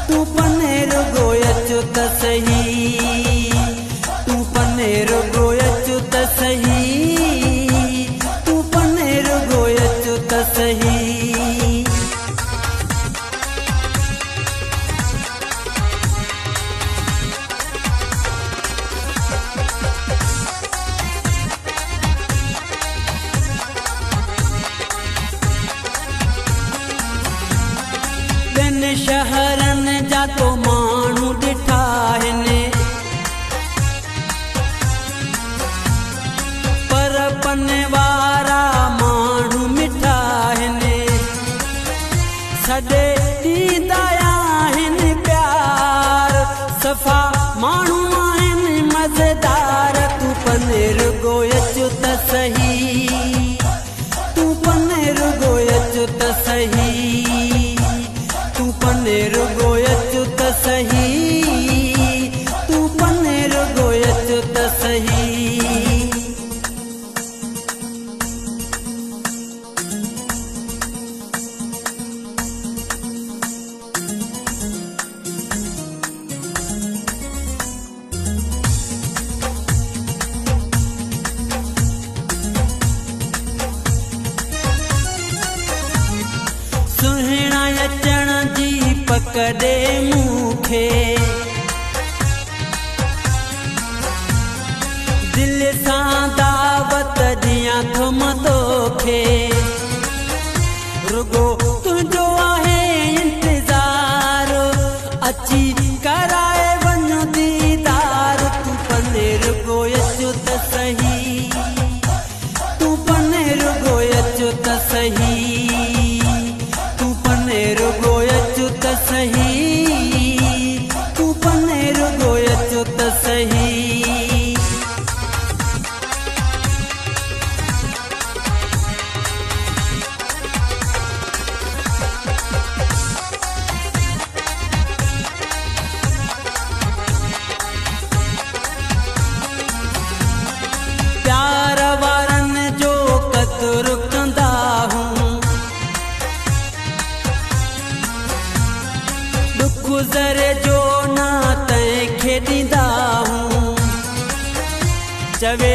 तू पनेर गोयचु त सही, तू पनेर गोयचु त सही, तू पनेर गोयचु त सही। शहरन जा तो माण्हू ॾिठा आहिनि, पर पने वारा माण्हू मिठा आहिनि। सॾे ॾींदा आहिनि प्यार, सफ़ा माण्हू आहिनि मज़ेदार। तू पनेर गोयचु त सही, तू पनेर गोयचु त सही, तू पनेर गोयचु त सही, तू पनेर गोयचु त सही। सुहिणा अचण जी पकड़े मूंखे, दिल सां दावत ॾियां थो मां तोखे। रुगो तुंहिंजो आहे इंतज़ार, अची कराए वञो दीदार। तू पनेर गोयचु त सही, तू पनेर गोयचु त सही, तू पनेर गोयचु त सही, तू पनेर गोयचु त सही। प्यार वारन जो क़द्र कंदा हूं, गुज़रे जो ना तंहिंखे ॾींदा हूं। चवे